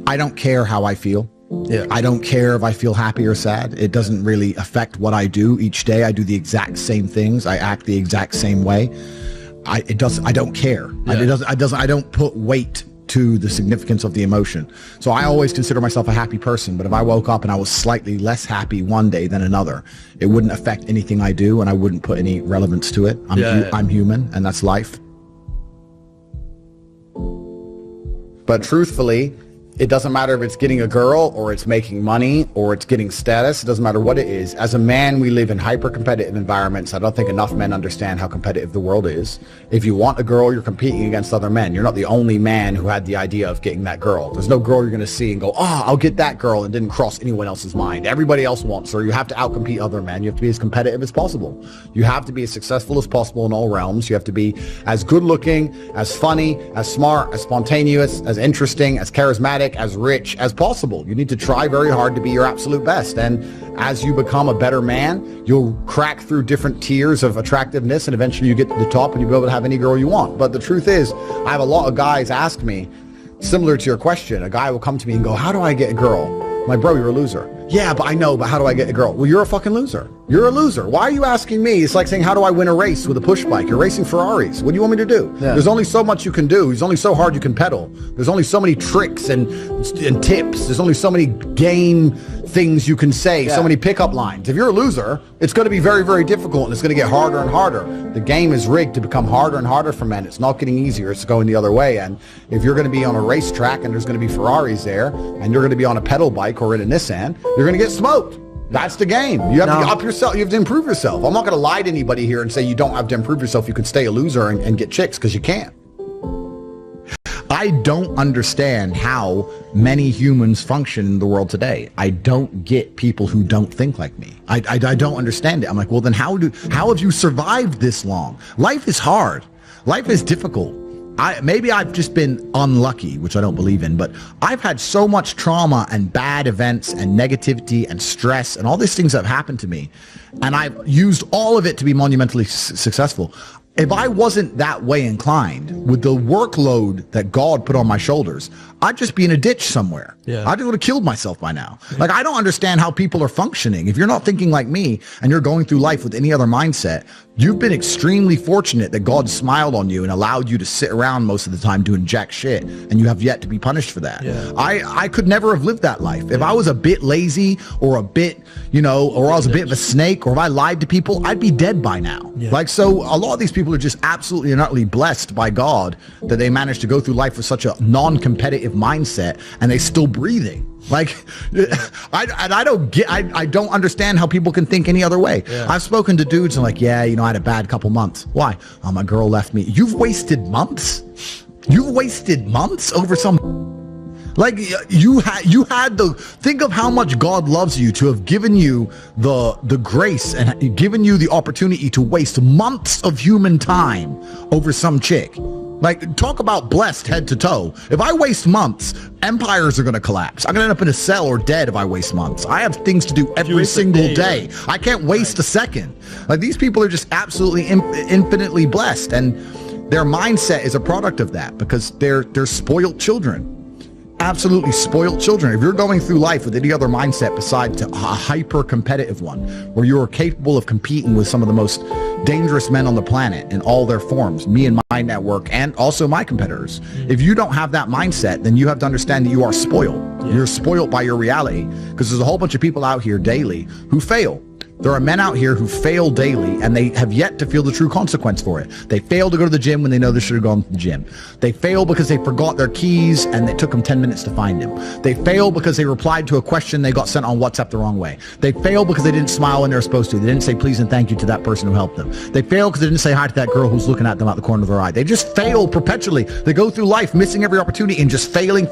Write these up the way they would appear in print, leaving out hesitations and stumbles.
I don't care how I feel. Yeah. I don't care if I feel happy or sad. It doesn't really affect what I do each day. I do the exact same things. I act the exact same way. I don't care. Yeah. I don't put weight to the significance of the emotion. So I always consider myself a happy person, but if I woke up and I was slightly less happy one day than another, it wouldn't affect anything I do, and I wouldn't put any relevance to it. I'm human, and that's life. But truthfully, it doesn't matter if it's getting a girl or it's making money or it's getting status. It doesn't matter what it is. As a man, we live in hyper-competitive environments. I don't think enough men understand how competitive the world is. If you want a girl, you're competing against other men. You're not the only man who had the idea of getting that girl. There's no girl you're going to see and go, oh, I'll get that girl, and didn't cross anyone else's mind. Everybody else wants her. You have to outcompete other men. You have to be as competitive as possible. You have to be as successful as possible in all realms. You have to be as good-looking, as funny, as smart, as spontaneous, as interesting, as charismatic, as rich as possible. You need to try very hard to be your absolute best. And as you become a better man, you'll crack through different tiers of attractiveness, and eventually you get to the top and you'll be able to have any girl you want. But the truth is, I have a lot of guys ask me, similar to your question, a guy will come to me and go, how do I get a girl? I'm like, bro, you're a loser. Yeah, but I know, but how do I get a girl? Well, you're a fucking loser. You're a loser. Why are you asking me? It's like saying, how do I win a race with a push bike? You're racing Ferraris. What do you want me to do? Yeah. There's only so much you can do. There's only so hard you can pedal. There's only so many tricks and tips. There's only so many game things you can say, so many pickup lines. If you're a loser, it's going to be very, very difficult, and it's going to get harder and harder. The game is rigged to become harder and harder for men. It's not getting easier. It's going the other way. And if you're going to be on a racetrack and there's going to be Ferraris there, and you're going to be on a pedal bike or in a Nissan, you're going to get smoked. That's the game. You have to up yourself. You have to improve yourself. I'm not going to lie to anybody here and say you don't have to improve yourself. You could stay a loser and get chicks, because you can't. I don't understand how many humans function in the world today. I don't get people who don't think like me. I don't understand it. I'm like, well, then how have you survived this long? Life is hard. Life is difficult. Maybe I've just been unlucky, which I don't believe in, but I've had so much trauma and bad events and negativity and stress and all these things that have happened to me, and I've used all of it to be monumentally successful. If I wasn't that way inclined, with the workload that God put on my shoulders, I'd just be in a ditch somewhere. Yeah. I would have killed myself by now. Like, I don't understand how people are functioning. If you're not thinking like me and you're going through life with any other mindset, you've been extremely fortunate that God smiled on you and allowed you to sit around most of the time doing jack shit, and you have yet to be punished for that. Yeah. I could never have lived that life. If I was a bit lazy or a bit, or I was a bit of a snake, or if I lied to people, I'd be dead by now. Yeah. Like, so a lot of these people are just absolutely and utterly blessed by God that they managed to go through life with such a non-competitive mindset, and they still breathing. Like, I don't understand how people can think any other way. Yeah. I've spoken to dudes and like, I had a bad couple months. Why? Oh, my girl left me. You've wasted months? You've wasted months over some... Like, you had think of how much God loves you to have given you the grace and given you the opportunity to waste months of human time over some chick. Like, talk about blessed head to toe. If I waste months, empires are going to collapse. I'm going to end up in a cell or dead if I waste months. I have things to do every single day. I can't waste a second. Like, these people are just absolutely infinitely blessed, and their mindset is a product of that, because they're spoiled children. Absolutely spoiled children. If you're going through life with any other mindset besides a hyper-competitive one, where you are capable of competing with some of the most dangerous men on the planet in all their forms, me and my network, and also my competitors. If you don't have that mindset, then you have to understand that you are spoiled. Yeah. You're spoiled by your reality, because there's a whole bunch of people out here daily who fail. There are men out here who fail daily, and they have yet to feel the true consequence for it. They fail to go to the gym when they know they should have gone to the gym. They fail because they forgot their keys and it took them 10 minutes to find them. They fail because they replied to a question they got sent on WhatsApp the wrong way. They fail because they didn't smile when they were supposed to. They didn't say please and thank you to that person who helped them. They fail because they didn't say hi to that girl who's looking at them out the corner of their eye. They just fail perpetually. They go through life missing every opportunity and just failing.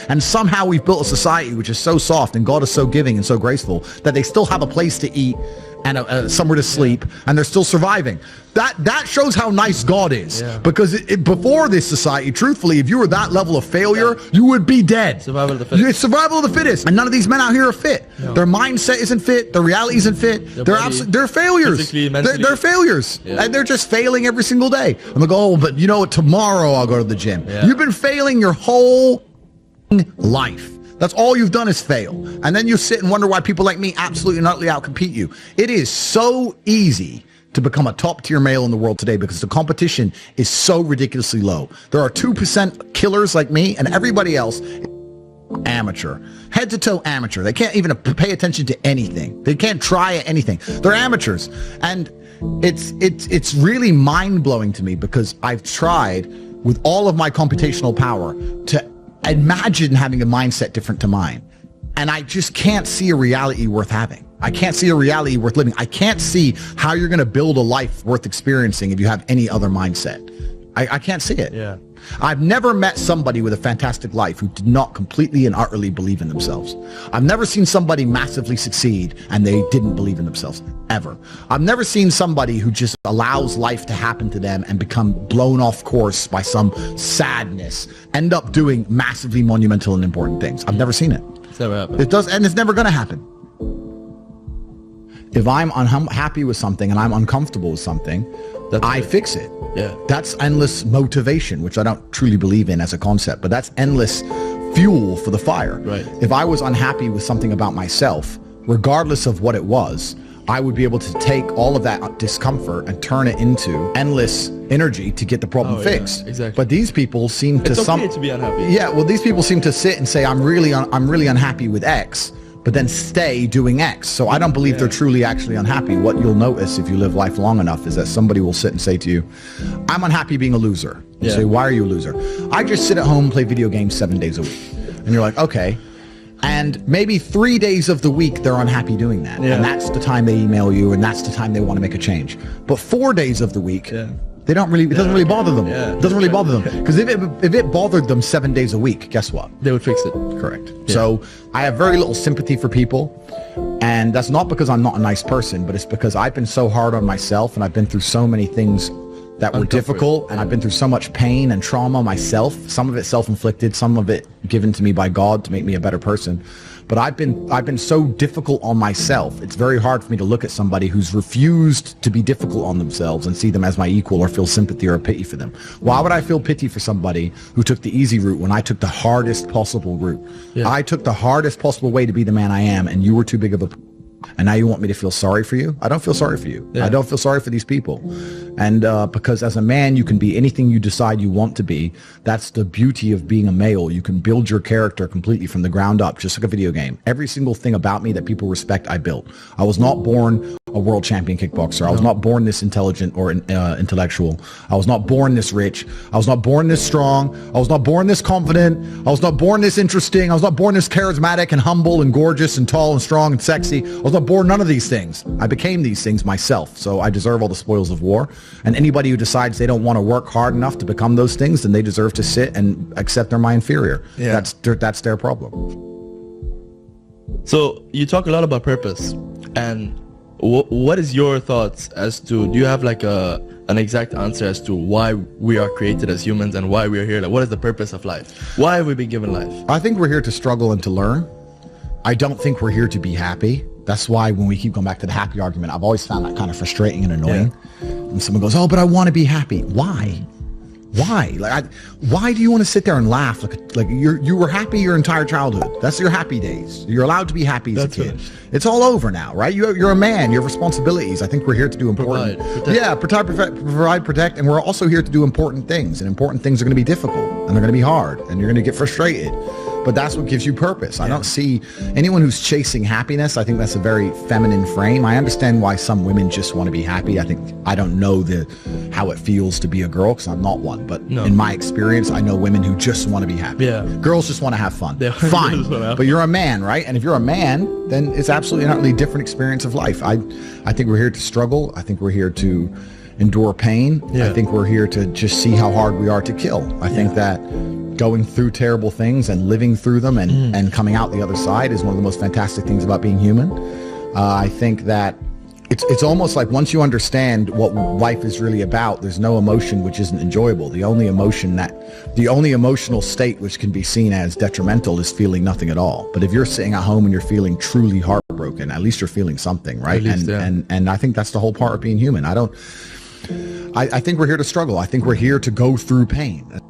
And somehow we've built a society which is so soft, and God is so giving and so graceful, that they still have a place to eat and somewhere to sleep, and they're still surviving. That shows how nice God is. Yeah. Because before this society, truthfully, if you were that level of failure, you would be dead. Survival of the fittest. It's survival of the fittest. And none of these men out here are fit. No. Their mindset isn't fit. Their reality isn't fit. They're failures. They're failures. Yeah. And they're just failing every single day. I'm like, oh, but tomorrow I'll go to the gym. Yeah. You've been failing your whole life. That's all you've done is fail. And then you sit and wonder why people like me absolutely and utterly outcompete you. It is so easy to become a top tier male in the world today because the competition is so ridiculously low. There are 2% killers like me, and everybody else is amateur, head to toe amateur. They can't even pay attention to anything. They can't try anything. They're amateurs. And it's really mind blowing to me because I've tried with all of my computational power to imagine having a mindset different to mine. And I just can't see a reality worth having. I can't see a reality worth living. I can't see how you're going to build a life worth experiencing if you have any other mindset. I can't see it. Yeah. I've never met somebody with a fantastic life who did not completely and utterly believe in themselves. I've never seen somebody massively succeed and they didn't believe in themselves, ever. I've never seen somebody who just allows life to happen to them and become blown off course by some sadness, end up doing massively monumental and important things. I've never seen it. It's never happened. It does, and it's never going to happen. If I'm unhappy with something and I'm uncomfortable with something, I fix it. Yeah. That's endless motivation, which I don't truly believe in as a concept, but that's endless fuel for the fire. Right. If I was unhappy with something about myself, regardless of what it was, I would be able to take all of that discomfort and turn it into endless energy to get the problem fixed. Yeah, exactly. But these people seem to it's okay to be unhappy. Yeah, well, these people seem to sit and say, I'm really unhappy with X, but then stay doing X. So I don't believe they're truly actually unhappy. What you'll notice if you live life long enough is that somebody will sit and say to you, I'm unhappy being a loser. You say, why are you a loser? I just sit at home and play video games 7 days a week. And you're like, okay. And maybe 3 days of the week they're unhappy doing that. And that's the time they email you and that's the time they want to make a change. But 4 days of the week, they don't really, it doesn't really bother them. It doesn't really bother them. Because if it bothered them 7 days a week, guess what? They would fix it. Correct. So I have very little sympathy for people. And that's not because I'm not a nice person, but it's because I've been so hard on myself and I've been through so many things that were difficult, and I've been through so much pain and trauma myself, some of it self-inflicted, some of it given to me by God to make me a better person. But I've been so difficult on myself. It's very hard for me to look at somebody who's refused to be difficult on themselves and see them as my equal or feel sympathy or pity for them. Why would I feel pity for somebody who took the easy route when I took the hardest possible route? I took the hardest possible way to be the man I am, and you were too big of a... And now you want me to feel sorry for you? I don't feel sorry for you. I don't feel sorry for these people. And because as a man, you can be anything you decide you want to be. That's the beauty of being a male. You can build your character completely from the ground up, just like a video game. Every single thing about me that people respect, I built. I was not born a world champion kickboxer. I was not born this intelligent or intellectual. I was not born this rich. I was not born this strong. I was not born this confident. I was not born this interesting. I was not born this charismatic and humble and gorgeous and tall and strong and sexy. I was not born none of these things. I became these things myself. So I deserve all the spoils of war. And anybody who decides they don't want to work hard enough to become those things, then they deserve to sit and accept they're my inferior. That's their problem. So you talk a lot about purpose, and what is your thoughts as to, do you have like an exact answer as to why we are created as humans and why we are here? Like, what is the purpose of life? Why have we been given life? I think we're here to struggle and to learn. I don't think we're here to be happy. That's why when we keep going back to the happy argument, I've always found that kind of frustrating and annoying. When someone goes, oh, but I want to be happy. Why? Why do you want to sit there and laugh like you were happy your entire childhood? That's your happy days. You're allowed to be happy as a kid. Finished. It's all over now, right? You're a man. You have responsibilities. I think we're here to do important. Provide, protect, and we're also here to do important things. And important things are going to be difficult, and they're going to be hard, and you're going to get frustrated. But that's what gives you purpose. I don't see anyone who's chasing happiness. I think that's a very feminine frame. I understand why some women just want to be happy. I don't know how it feels to be a girl because I'm not one. But in my experience, I know women who just want to be happy. Girls just want to have fun. Fine. But you're a man, right? And if you're a man, then it's absolutely not really a different experience of life. I think we're here to struggle. I think we're here to endure pain. I think we're here to just see how hard we are to kill. I think that going through terrible things and living through them and coming out the other side is one of the most fantastic things about being human. I think that it's almost like once you understand what life is really about, there's no emotion which isn't enjoyable. The only emotional state which can be seen as detrimental is feeling nothing at all. But if you're sitting at home and you're feeling truly heartbroken, at least you're feeling something, right? And I think that's the whole part of being human. I think we're here to struggle. I think we're here to go through pain.